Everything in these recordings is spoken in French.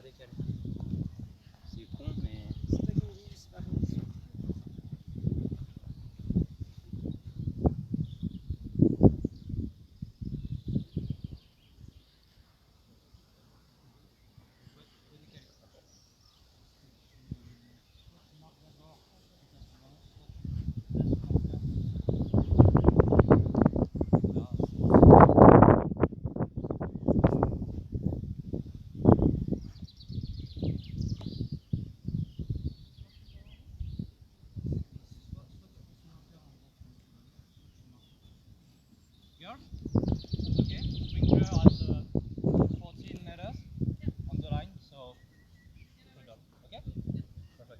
décalé. C'est con, mais. C'est toi qui me dis, c'est pas bon. Yours? That's okay. Sprinkler at 14 meters on the line, so good up. Okay? Perfect.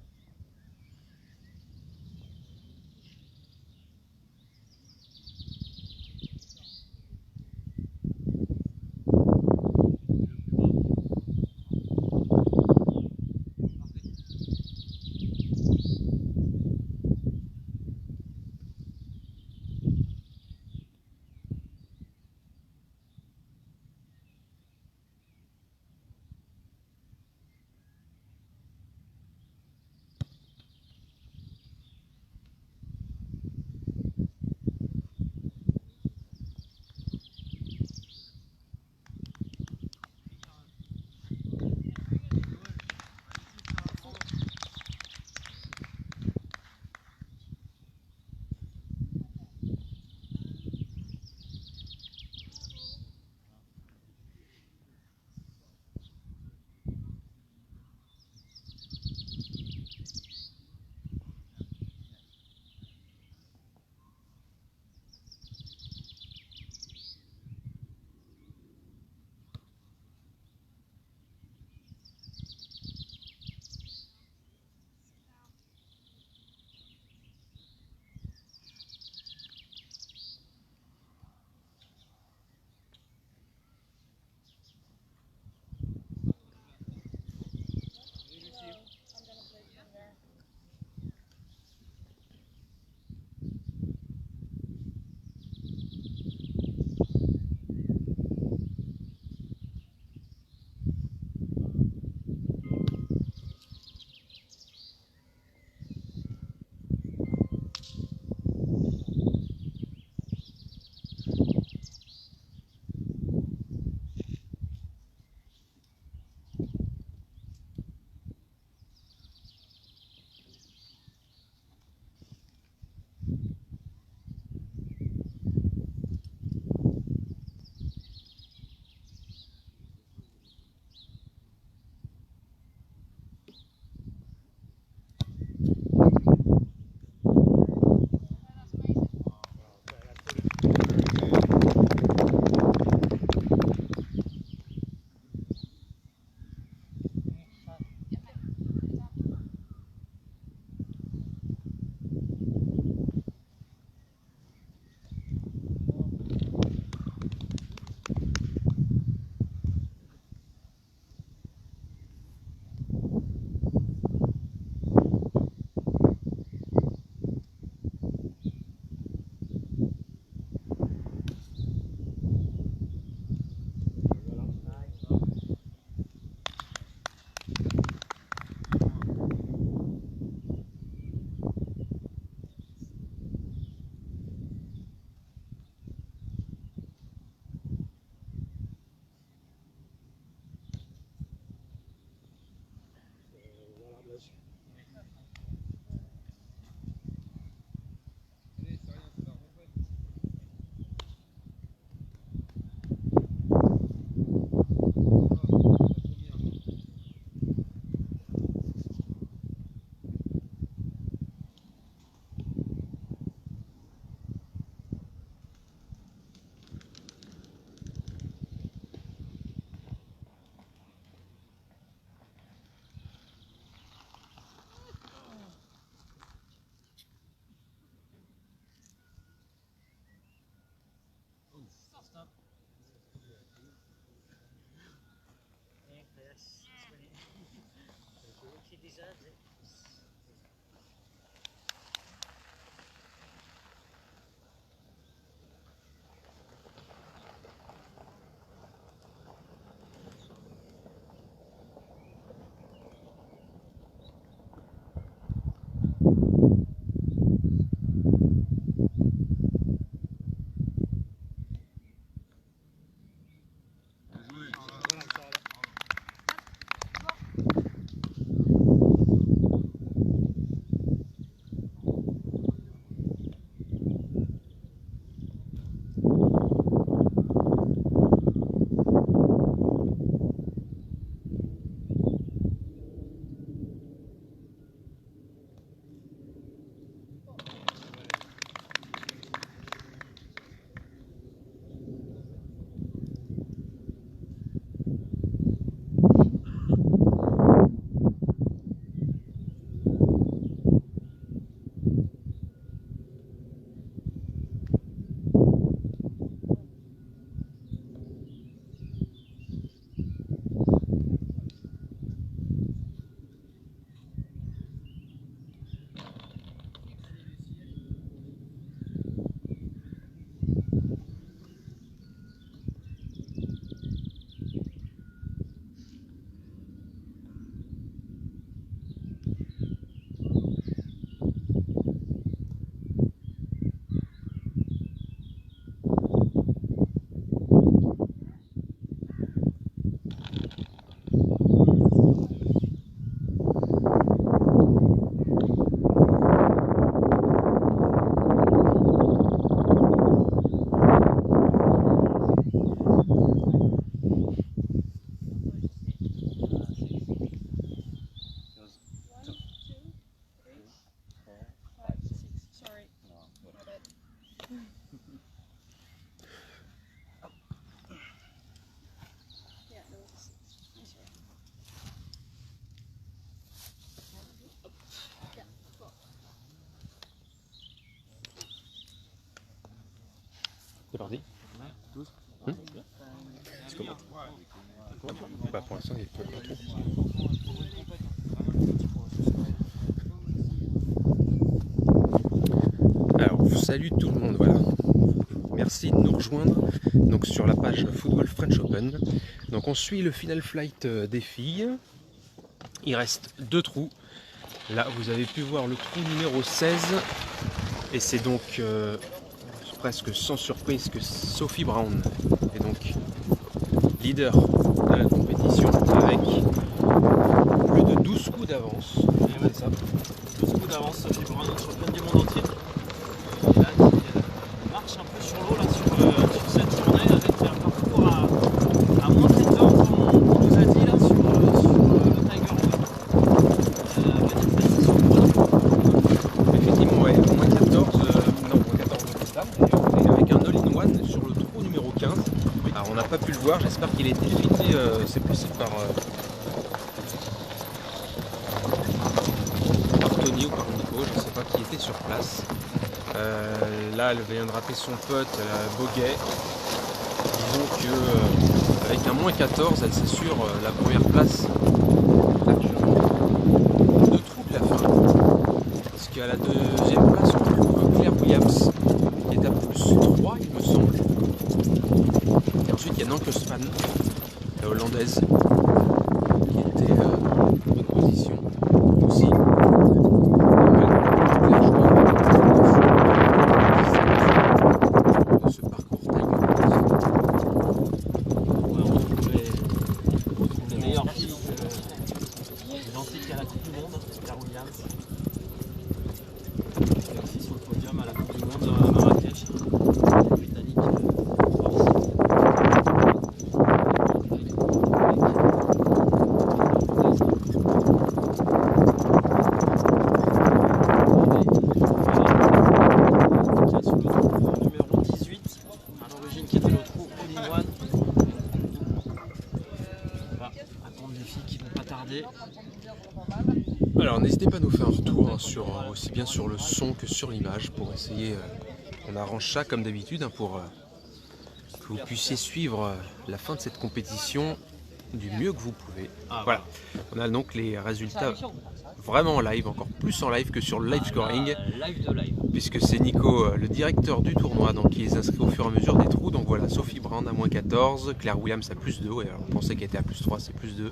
She deserves it. Mardi. 12. Bah, pour l'instant, il peut pas trop. Alors, salut tout le monde, voilà. Merci de nous rejoindre donc, sur la page Football French Open. Donc, on suit le final flight des filles. Il reste 2 trous. Là, vous avez pu voir le trou numéro 16. Et c'est donc presque sans surprise que Sophie Brown est donc leader de la compétition avec plus de 12 coups d'avance. C'est ça. 12 coups d'avance, Sophie Brown, championne du monde entier. Et là, qui marche un peu sur l'eau là, sur cette journée avec un parcours à moins 14, on nous a dit là sur le Tiger Wood. Effectivement, ouais, moins 14, non, moins 14 au total, et avec un all-in-one sur le trou numéro 15. Alors on n'a pas pu le voir, j'espère qu'il a été fité, c'est possible par Tony ou par Nico, je ne sais pas qui était sur place. Là, elle vient de rater son putt, Boguet. Disons que avec un moins 14, elle s'assure la première place actuellement. 2 trous de la fin. Parce qu'à la deuxième place, on trouve Claire Williams, qui est à plus 3, il me semble. Et ensuite, il y a Nanke Span, la hollandaise, qui était en bonne position aussi. Ce parcours On retrouve les meilleures filles identiques à la Coupe du Monde, Claire Williams. Et aussi sur le podium à la Coupe du Monde à Marrakech. Britannique. Sur le trou numéro 18, à l'origine qui était le trou all-in-one. On va attendre les filles qui vont pas tarder. Alors n'hésitez pas à nous faire un retour sur, aussi bien sur le son que sur l'image pour essayer, on arrange ça comme d'habitude pour que vous puissiez suivre la fin de cette compétition du mieux que vous pouvez. Voilà, on a donc les résultats vraiment en live, encore plus en live que sur le live scoring, Live de live. puisque c'est Nico, le directeur du tournoi, donc qui les inscrit au fur et à mesure des trous. Donc voilà, Sophie Brown à moins 14, Claire Williams à plus 2, ouais, alors on pensait qu'elle était à plus 3, c'est plus 2.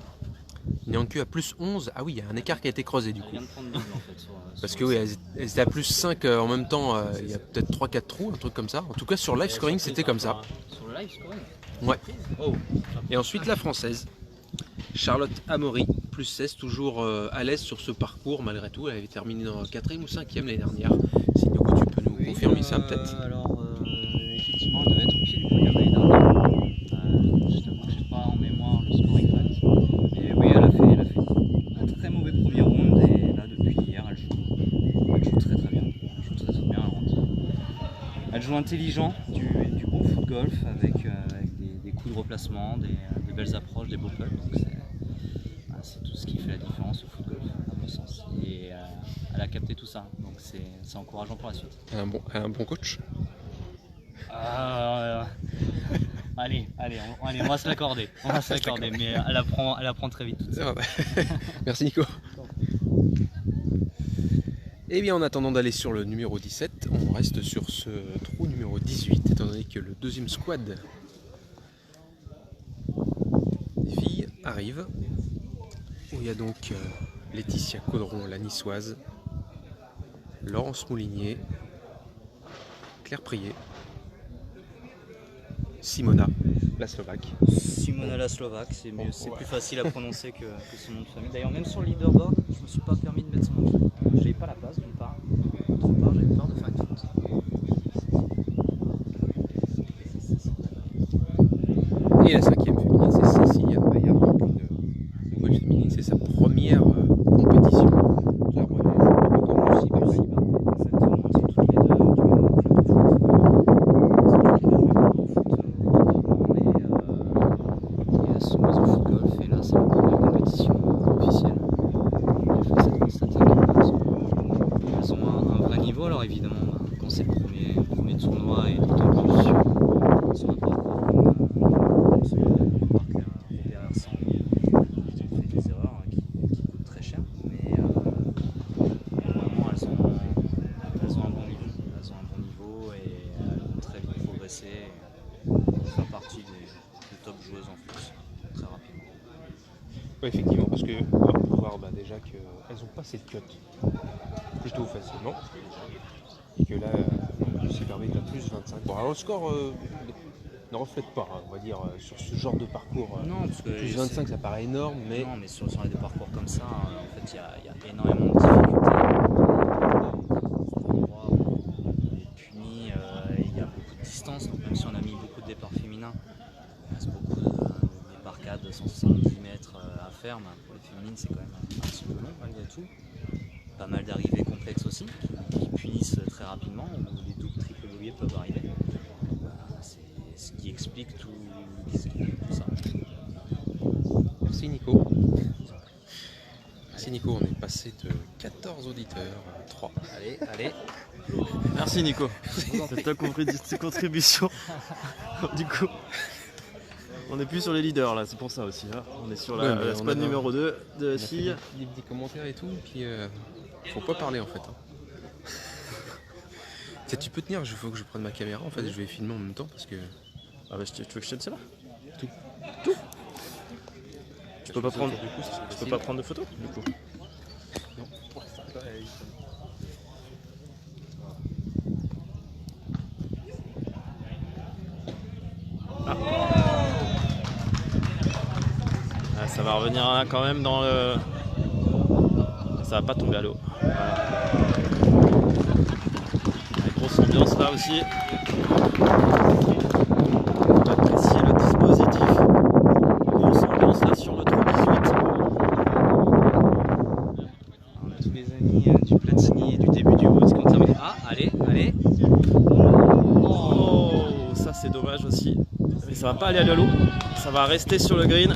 Nyanku à plus 11, ah oui, il y a un écart qui a été creusé du coup. Elle vient de prendre double en fait. Parce que oui, elles étaient à plus 5 en même temps, il y a peut-être 3-4 trous, un truc comme ça. En tout cas sur live scoring c'était comme ça. Sur le live scoring. Ouais. Oh. Et ensuite la française, Charlotte Amaury, plus 16, toujours à l'aise sur ce parcours malgré tout. Elle avait terminé dans 4e ou 5e l'année dernière. Si Nico tu peux nous confirmer ça peut-être. Alors, effectivement, elle devait être au pied du podium l'année dernière. Je t'avoue que je n'ai pas en mémoire le score exact. Mais oui, elle a fait un très mauvais premier round et là, depuis hier, elle joue très très bien. Elle joue très très bien. Elle joue intelligent, du bon foot golf avec des coups de replacement, des belles approches, des beaux putts. Donc c'est tout ce qui fait la différence au foot golf, à mon sens. Et elle a capté tout ça, donc c'est encourageant pour la suite. Elle a un bon coach. Allez, on va se l'accorder. On va se l'accorder, mais elle apprend très vite. Ah bah, merci Nico. Et bien en attendant d'aller sur le numéro 17, on reste sur ce trou numéro 18, étant donné que le deuxième squad des filles arrive, où il y a donc Laetitia Caudron, la niçoise, Laurence Moulinier, Claire Prier, Simona, la Slovaque. Simona la Slovaque, c'est mieux, c'est plus facile à prononcer que son nom de famille. D'ailleurs, même sur le leaderboard, je me suis pas permis de mettre son nom de famille. Je n'avais pas la place d'une part. D'autre part, j'avais peur de faire une faute. Et la 5e féminine, c'est Cécilia Bayard, une nouvelle féminine, c'est sa première compétition. La relève aussi par là. Exactement, c'est toutes les deux du même club de foot. C'est toutes les deux du même foot. Et elles sont mises au foot golf et là c'est la première compétition officielle. Il faut que ça constate elles ont un vrai niveau, alors évidemment quand c'est le premier tournoi et d'autant plus Ouais, effectivement, parce que on va voir déjà qu'elles n'ont pas cette cut plutôt facilement. Et que là, c'est permis à plus 25. Bon, alors le score ne reflète pas, hein, on va dire, sur ce genre de parcours. Non, parce que Plus 25, ça paraît énorme, mais non, mais sur des parcours comme ça, en fait, il y a énormément de difficultés. Cet endroit où on est puni, il y a beaucoup de distance, donc même si on a mis beaucoup de départs féminins, il reste beaucoup de débarcades de 170 mètres à faire. Ben, pour les féminines, c'est quand même un petit peu long malgré tout. Pas mal d'arrivées complexes aussi, qui punissent très rapidement, où les doubles, triples voiliers peuvent arriver. C'est ce qui explique tout ça. merci Nico. Merci Nico, on est passé de 14 auditeurs à 3. Allez. Merci Nico de ta contribution. Du coup, on n'est plus sur les leaders là, c'est pour ça aussi. Hein. On est sur Ouais, mais la on squad a- numéro 2 de On a la fait fille. des petits commentaires et tout, puis faut pas parler en fait. Hein. Tu peux tenir, il faut que je prenne ma caméra en fait, je vais filmer en même temps parce que. Ah bah tu veux que je tienne ça là? Tout. Tu peux pas prendre, Du coup, ça serait tu peux facile. pas prendre de photos du coup. Non. Ah, ça va revenir hein, quand même dans le. Ça va pas tomber à l'eau. Voilà. La grosse ambiance là aussi. On va apprécier le dispositif. Grosse ambiance là sur le trou 18. On a tous les amis du Platini et du début du Woods qui ont terminé. Ah, allez. Oh, ça c'est dommage aussi. Mais ça va pas aller à l'eau. Ça va rester sur le green.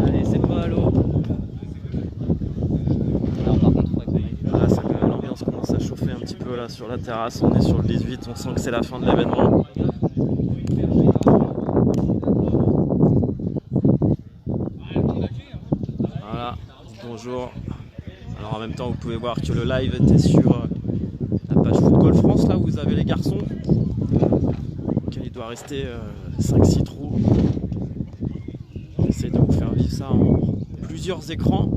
Allez, c'est pas à l'eau. Alors par contre, faudrait qu'on aille faire. Là, l'ambiance commence à chauffer un petit peu là sur la terrasse. On est sur le 18. On sent que c'est la fin de l'événement. Voilà, bonjour. Alors en même temps, vous pouvez voir que le live était sur la page Football France, là où vous avez les garçons. Auquel il doit rester 5-6 trous. J'essaie de vous faire vivre ça en plusieurs écrans.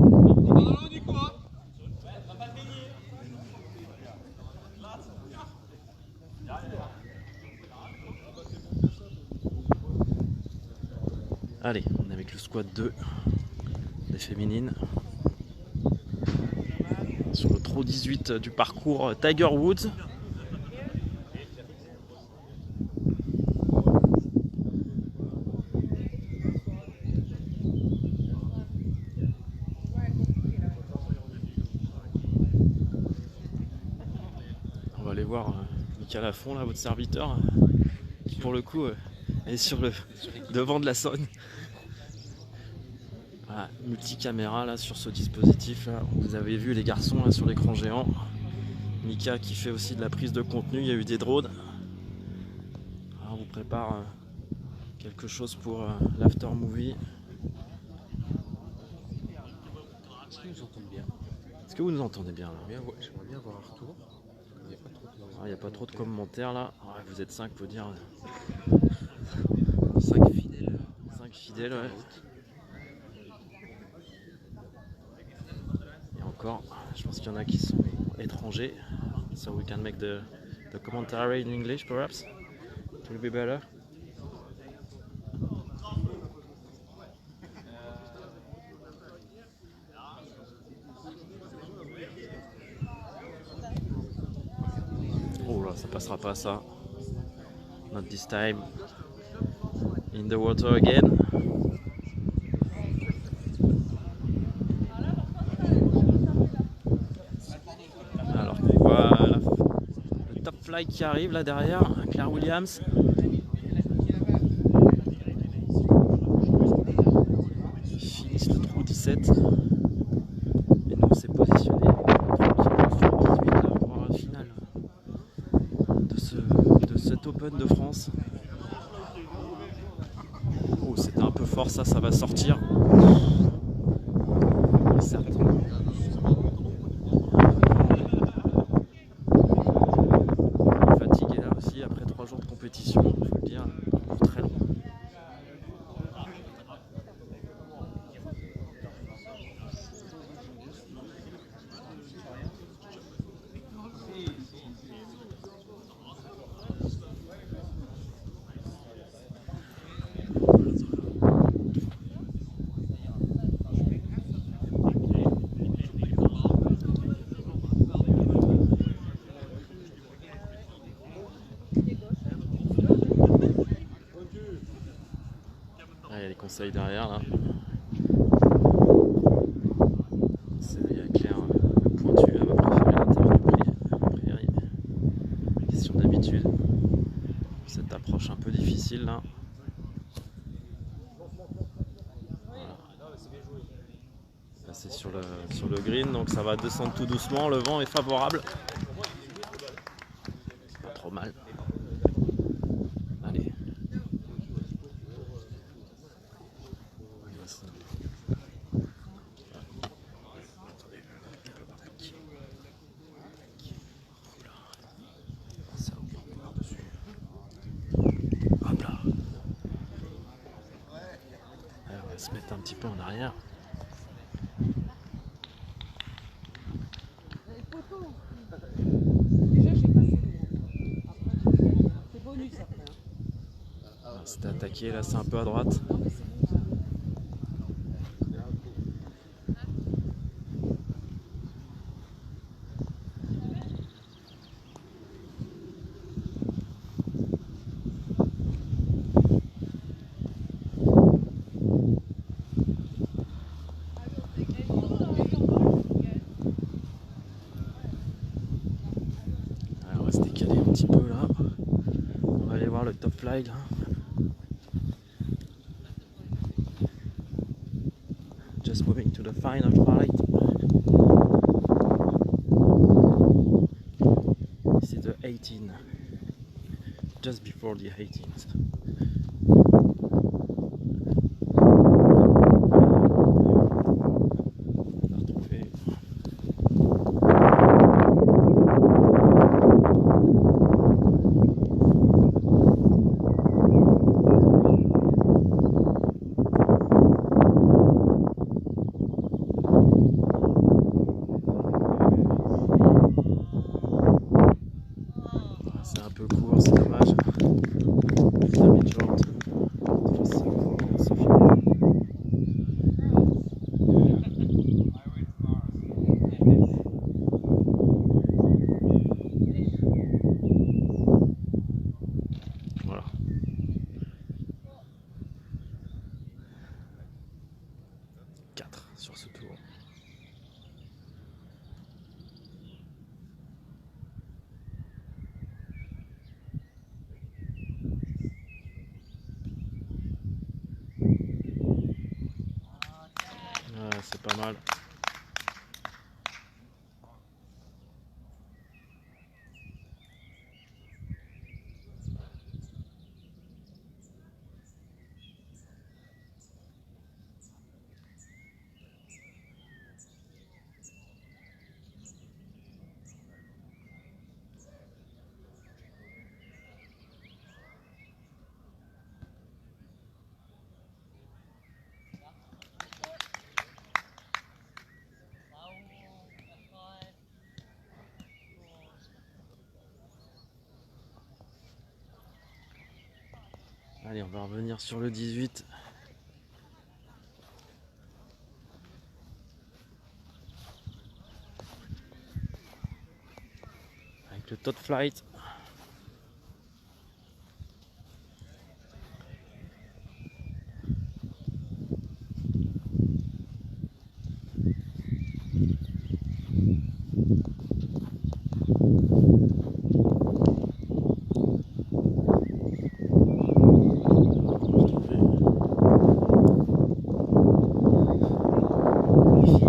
Allez, on est avec le squad 2 des féminines sur le trot 18 du parcours Tiger Woods. On va aller voir Mika Lafont, là, votre serviteur, qui pour le coup est sur le devant de la Saône. Voilà, multicaméra là sur ce dispositif là. Vous avez vu les garçons là sur l'écran géant. Mika qui fait aussi de la prise de contenu, il y a eu des drones. Alors, on vous prépare quelque chose pour l'after movie. Est-ce qu'ils nous entendent bien? Est-ce que vous nous entendez bien là? J'aimerais bien avoir un retour. Il n'y a pas trop de, Il n'y a pas trop de commentaires là. Ouais, vous êtes 5, faut dire. 5 fidèles. 5 fidèles, ouais. Et encore, je pense qu'il y en a qui sont étrangers. So we can make the commentary in English perhaps. It will be better. Oh là, ça passera pas ça. Not this time. In the water again. Alors on voit le top fly qui arrive là derrière, Claire Williams. Ils finissent le trou 17. Et nous on s'est positionné tranquillement sur le 18 là, pour la finale de cet Open de France. Oh, c'était un peu fort, ça va sortir. Certes. Fatigué là aussi après 3 jours de compétition, il faut le dire, très long. bouteille derrière là. Il y a Claire pointu, elle va préférer l'intérieur du prairie. Question d'habitude. Cette approche un peu difficile là. C'est sur le green, donc ça va descendre tout doucement, le vent est favorable. Pas trop mal. Allez. Hop là. Alors, on va se mettre un petit peu en arrière. C'était attaqué, là c'est un peu à droite. Alors, on va se décaler un petit peu là. On va aller voir le top fly là. Just moving to the final flight. This is the 18, just before the 18th. C'est un peu court, c'est dommage. Damage short. C'est fini. Voilà. Quatre sur ce tour. Ah, c'est pas mal. Allez, on va revenir sur le 18. Avec le top flight.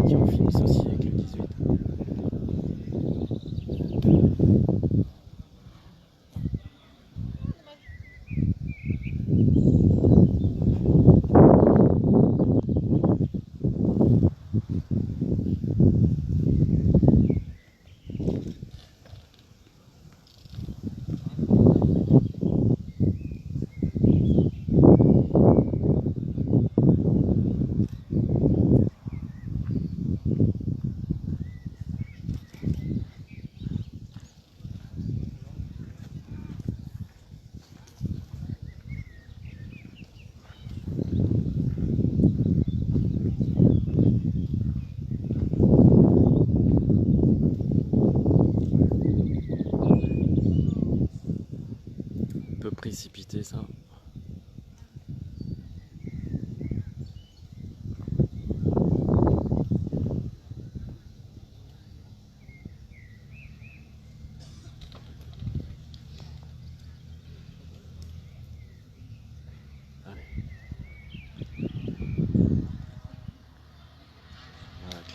Qui ont fini aussi avec le 18.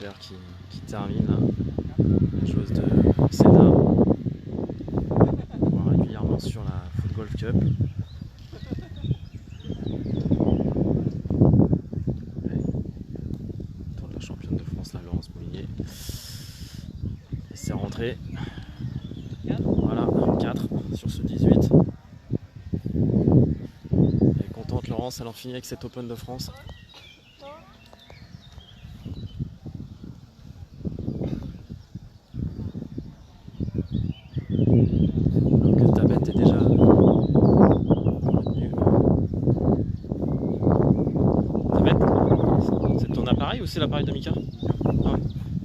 Claire qui termine là. La joueuse de Seda. On voit régulièrement sur la Foot Golf Cup. Tour de la championne de France, la Laurence Mouillet. Et c'est rentré. Voilà, 4 sur ce 18. Elle est contente Laurence, elle en finit avec cet Open de France. Donc ta bête est déjà retenue. Ta bête, c'est ton appareil ou c'est l'appareil de Mika? Ah ouais.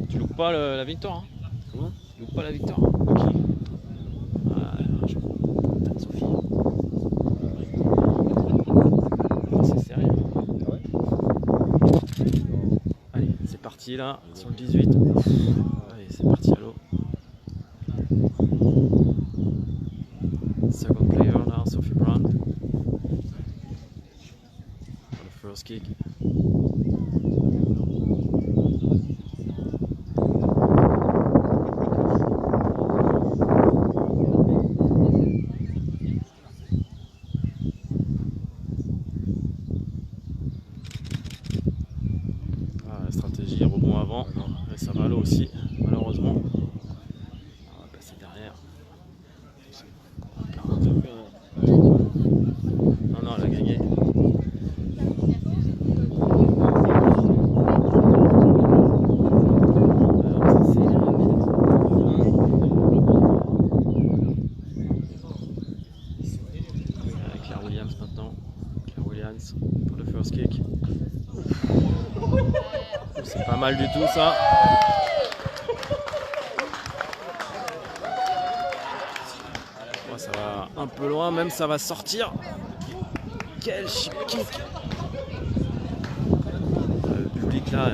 Tu loupes pas la victoire, hein? Comment? Tu loupes pas la victoire? Ok. Sophie. C'est sérieux. Allez, c'est parti là, sur le 18. Allez, c'est parti à l'eau. Second player now, Sophie Brown. For the first kick. La stratégie rebond avant, et ça va à l'eau aussi, malheureusement. On va passer derrière. Non, non, elle a gagné. Claire Williams maintenant. Claire Williams pour le first kick. C'est pas mal du tout ça. Oh, ça va un peu loin, même ça va sortir. Quel chip kick. Le public là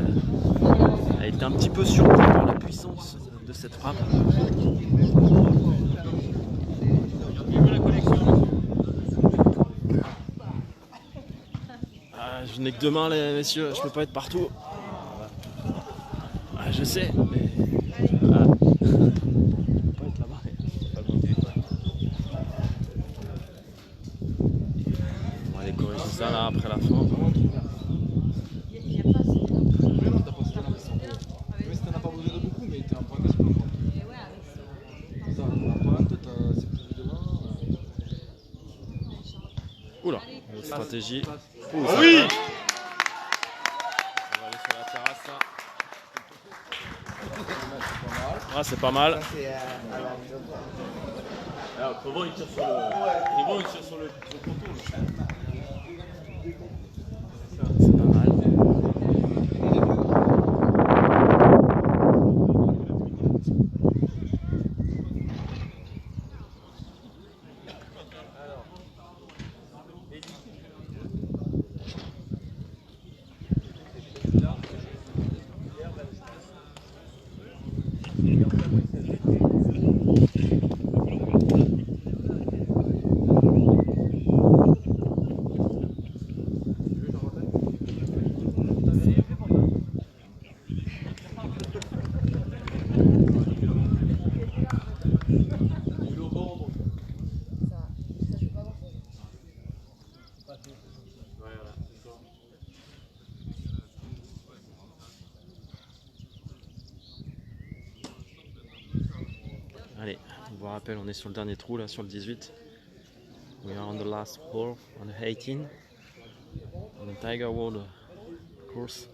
a été un petit peu surpris par la puissance de cette frappe. Ah, je n'ai que 2 mains les messieurs, je peux pas être partout. Ah, je sais, mais... Ah. Je peux pas être là-bas. On va aller corriger ça là après la fin. Oula, stratégie. Ouh, ça oui. On va aller sur la terrasse ça. Ah, c'est pas mal. Comment il tire sur le poteau? C'est pas mal. Allez, on vous rappelle, on est sur le dernier trou là, sur le 18. We are on the last hole, on the 18. On the Tiger World course.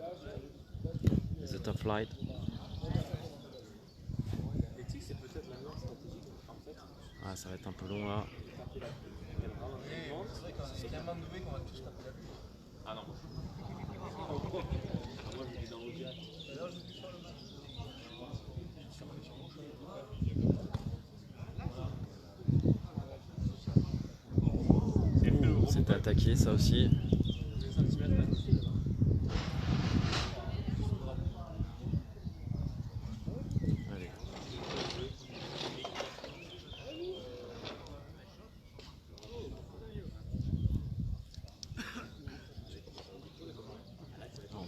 It's a top flight. Ah, ça va être un peu long là. Ah non. C'était attaqué ça aussi. Allez.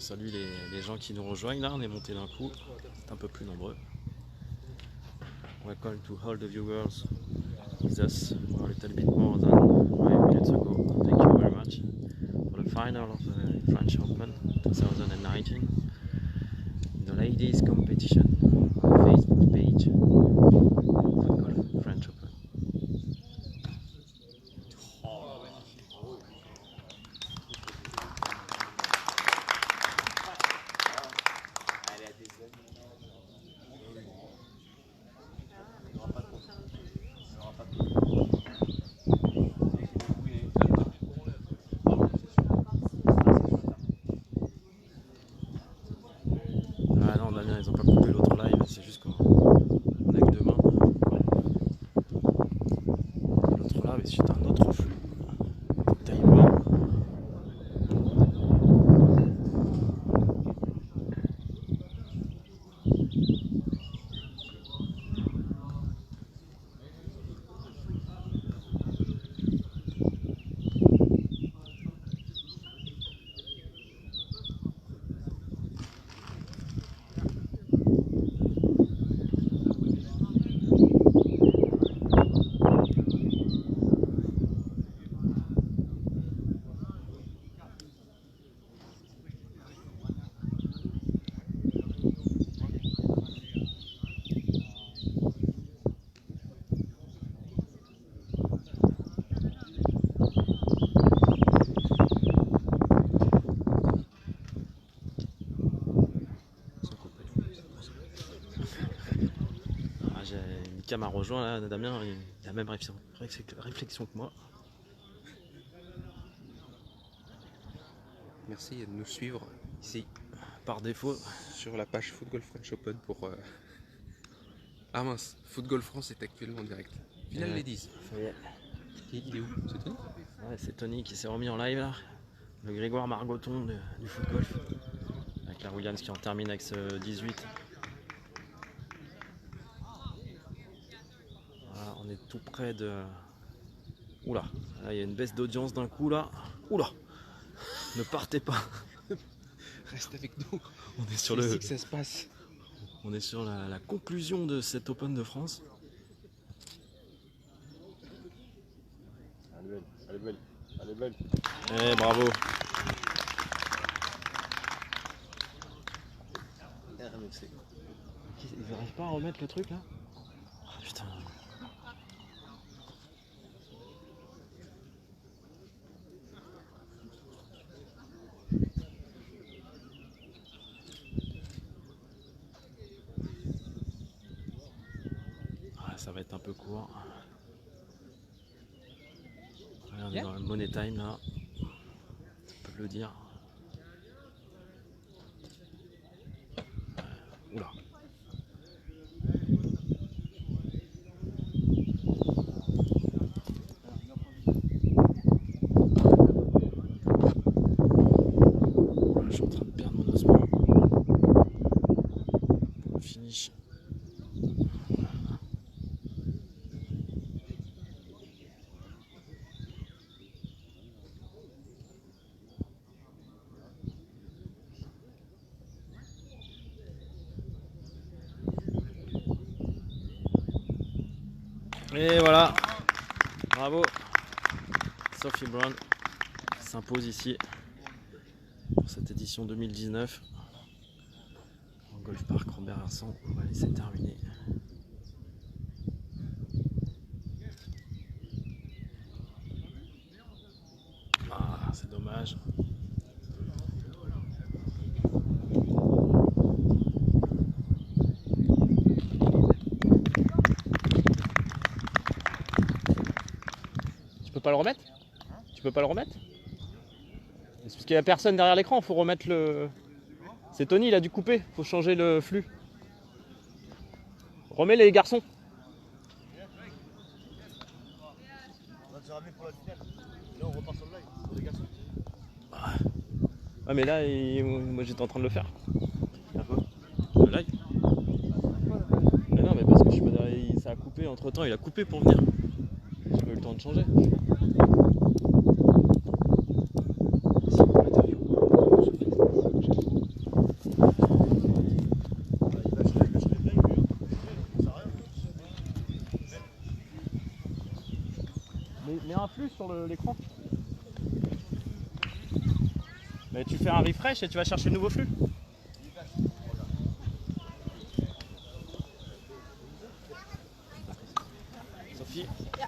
salue les gens qui nous rejoignent là, on est monté d'un coup, c'est un peu plus nombreux. Welcome to all the viewers with us for a little bit more than 5 minutes ago. Thank you very much for the final of the French Open 2019, the ladies competition on the Facebook page Footgolf French Open. Ah non Damien, ils ont pas coupé l'autre live, c'est juste qu'on a que deux mains. L'autre live c'est un autre flux. Taïwan. Mika m'a rejoint là, Damien, il a la même réflexion que moi. Merci de nous suivre ici Par défaut, sur la page Footgolf French Open pour... Ah mince, Footgolf France est actuellement en direct. Finale ladies. ça y est. Il est où? C'est Tony? Ouais, c'est Tony qui s'est remis en live là. Le Grégoire Margoton du Footgolf. Avec la Williams qui en termine avec ce 18. Voilà, on est tout près de... Oula, là il y a une baisse d'audience d'un coup là. Oula, ne partez pas. Reste avec nous. On est sur C'est le... ici que ça se passe. On est sur la conclusion de cet Open de France. Elle est belle, elle est belle, elle est belle. Eh bravo. RMC. Ils n'arrivent pas à remettre le truc là? Oh, putain. Ah, ça va être un peu court. Ouais, on est dans le money time là. On peut le dire. Oula. Je suis en train de perdre mon osmo. Pour le finish. Et voilà, bravo, Sophie Brown s'impose ici pour cette édition 2019 en Golf Park Robert Hersant. On va laisser terminer. Ah, c'est dommage. Tu peux pas le remettre? Tu peux pas le remettre? C'est parce qu'il y a personne derrière l'écran, faut remettre le... C'est Tony, il a dû couper, faut changer le flux. Remets les garçons. Ah mais là, moi j'étais en train de le faire. Le live. Mais non mais parce que je suis pas derrière, ça a coupé entre temps, il a coupé pour venir. J'ai pas eu le temps de changer. Si, interview. plus sur l'écran. Mais tu fais un refresh et tu vas chercher le nouveau flux. Sophie. Yeah.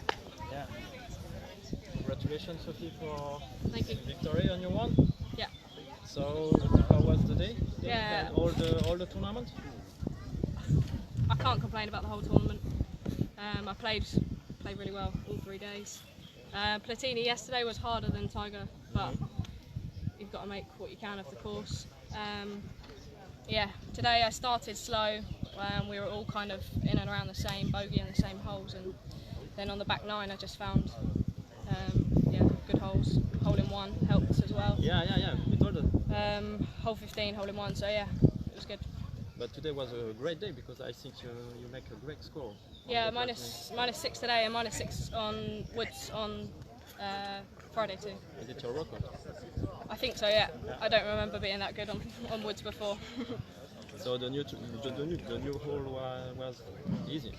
Congratulations, Sophie, for Thank you. victory on your one. Yeah. So how was the day? Yeah. And all the tournament? I can't complain about the whole tournament. I played really well all 3 days. Platini yesterday was harder than Tiger, but you've got to make what you can of the course. Yeah, today I started slow. We were all kind of in and around the same bogey and the same holes, and then on the back nine I just found good holes. Hole in one helped as well. Yeah. We told it. Hole 15, hole in one. So yeah, it was good. But today was a great day because I think you make a great score. Yeah, minus 6 today and -6 on woods on Friday too. Is it your record? I think so, yeah. I don't remember being that good on woods before. So the new hole was easy.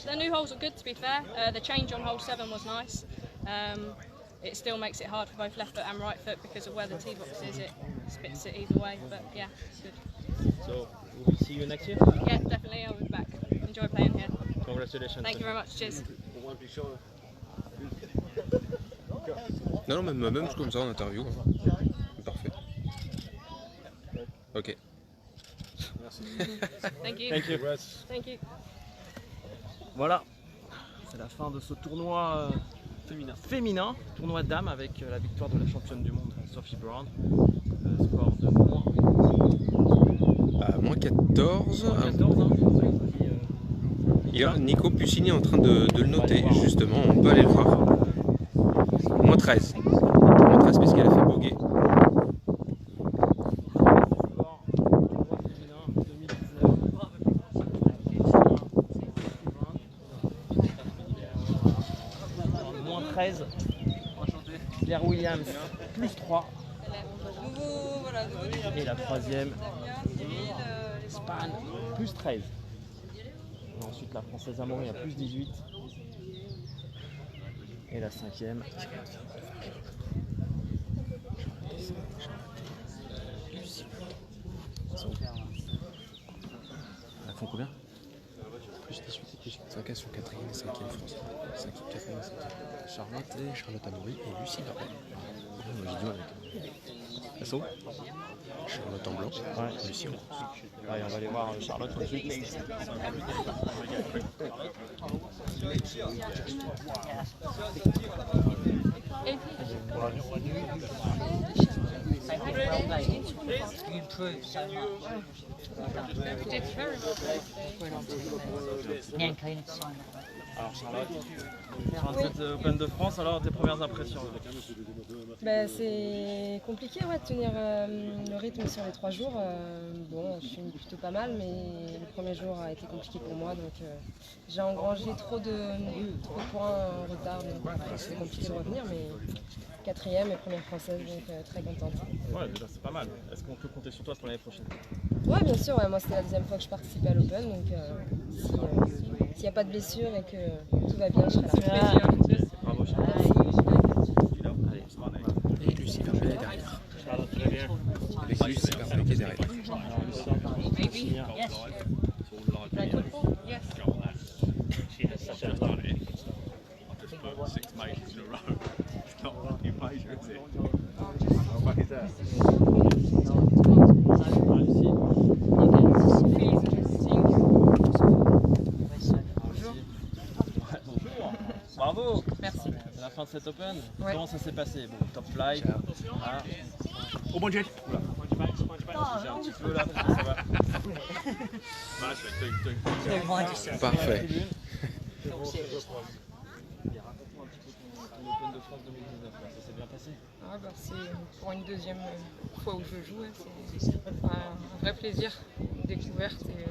The new holes are good, to be fair. The change on hole 7 was nice. It still makes it hard for both left foot and right foot because of where the tee box is. It spits it either way, but yeah, it's good. So we'll see you next year. Yeah, definitely. I'll be back. Enjoy playing here. Congratulations. Thank you very much. Cheers. Non, même comme ça en interview. Hein. Parfait. Ok. Thank you. Thank you. Thank you. Voilà, c'est la fin de ce tournoi féminin, tournoi dames avec la victoire de la championne du monde Sophie Brown. Score de moins. Moins 14. Moins 14 hein. Il y a Nico Puccini est en train de le noter, justement, on peut aller le voir. Moins 13. Moins 13 puisqu'elle a fait bogey. Moins 13. Claire Williams, plus 3. Et la troisième, Span, plus 13. Et ensuite la française Amaury a plus 18. Et la cinquième. Elles font combien? Plus 18. 5 sur 4e et 5e France. 5e, 4e, 5e. Charlotte Amaury et Lucie Barbet. Moi j'ai dit avec. Elles sont où? Charlotte en blanc, ouais. Lucie en rouge. Allez, on va aller voir Charlotte tout de suite. Alors Charlotte, sur cette Open de France, alors tes premières impressions? C'est compliqué ouais, de tenir le rythme sur les 3 jours. Bon, je suis plutôt pas mal, mais le premier jour a été compliqué pour moi. Donc j'ai engrangé trop de points en retard. Donc c'était compliqué de revenir, mais 4e et première française, donc très contente. Ouais, déjà c'est pas mal. Est-ce qu'on peut compter sur toi pour l'année prochaine? Ouais, bien sûr. Ouais, moi c'était la 2e fois que je participais à l'Open, donc s'il n'y a pas de blessure et que tout va bien, je serai là. Bravo Charlotte. Et Lucie Barbet est derrière. Avec Lucie Barbet qui est derrière. Bravo. Merci. C'est la fin de cette Open. Ouais. Comment ça s'est passé? Bon, top flight. Ah. Au bon Dieu. J'ai un petit peu là, parce que ça va. Parfait. Raconte-moi un petit peu ton Open de France 2019. Ça s'est bien passé? C'est pour une 2e fois où je joue, c'est un vrai plaisir, une découverte et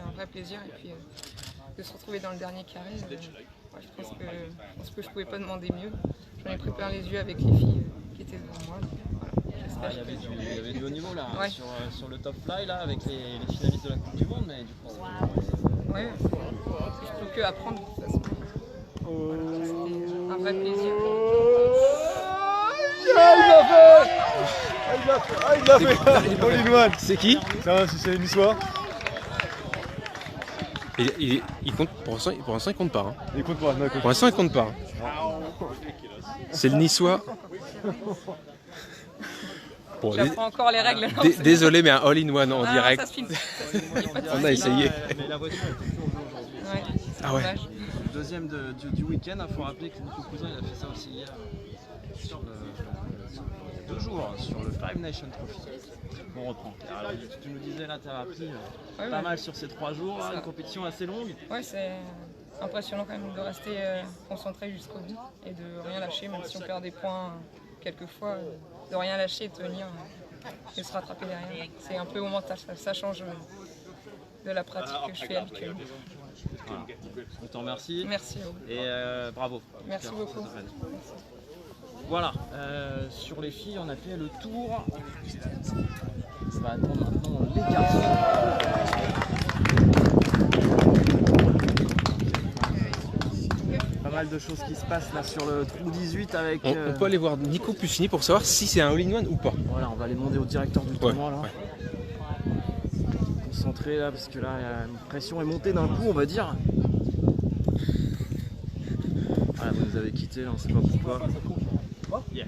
un vrai plaisir. Et puis de se retrouver dans le dernier carré, je pense que je pouvais pas demander mieux. J'en ai pris plein les yeux avec les filles qui étaient devant moi. Il y avait du haut niveau là, ouais. sur le top fly là, avec les finalistes de la Coupe du Monde, mais du coup Ouais, je peux que apprendre de toute façon. Voilà, c'était un vrai plaisir. Il l'a fait All in one. C'est qui? C'est une histoire. Il compte, pour l'instant il compte pas. Hein. Il compte pas, non, il compte Pour l'instant il compte pas. Hein. C'est le niçois. Bon, J'apprends encore les règles. désolé, mais un all-in-one en Ah, direct. ça se filme. Il y a pas de On a souci. essayé. Mais la voiture est toujours jouée aujourd'hui. Ouais, Ah ouais. dommage. Le deuxième du week-end, il faut rappeler que Nico Cousin il a fait ça aussi hier. Sur il y a 2 jours, sur le Five Nations Trophy. On reprend. Alors, tu nous disais là, tu as appris Ouais, pas ouais. mal sur ces 3 jours, Ça. une compétition assez longue. Ouais, c'est impressionnant quand même de rester concentré jusqu'au bout et de rien lâcher, même si on perd des points quelquefois, de rien lâcher et de tenir et se rattraper derrière. C'est un peu au mental, ça change de la pratique que je fais habituellement. Voilà. On te remercie. Merci. Et bravo. Merci beaucoup. Voilà, sur les filles, on a fait le tour. On va attendre maintenant les garçons. Pas mal de choses qui se passent là sur le trou 18 avec. On peut aller voir Nico Puccini pour savoir si c'est un all-in-one ou pas. Voilà, on va aller demander au directeur du tournoi là. Concentré là, parce que là, la pression est montée d'un coup, on va dire. Voilà, vous nous avez quitté là, on sait pas pourquoi. Yeah.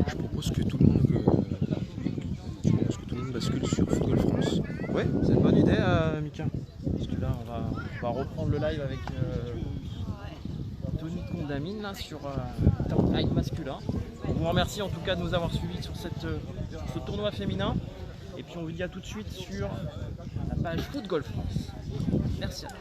Je propose que tout le monde bascule sur Football France. Oui, c'est une bonne idée, Mika. Parce que là, on va reprendre le live avec Tony Condamine là, sur Top Ride masculin. On vous remercie en tout cas de nous avoir suivis sur ce tournoi féminin. Et puis on vous dit à tout de suite sur la page Football France. Merci à vous.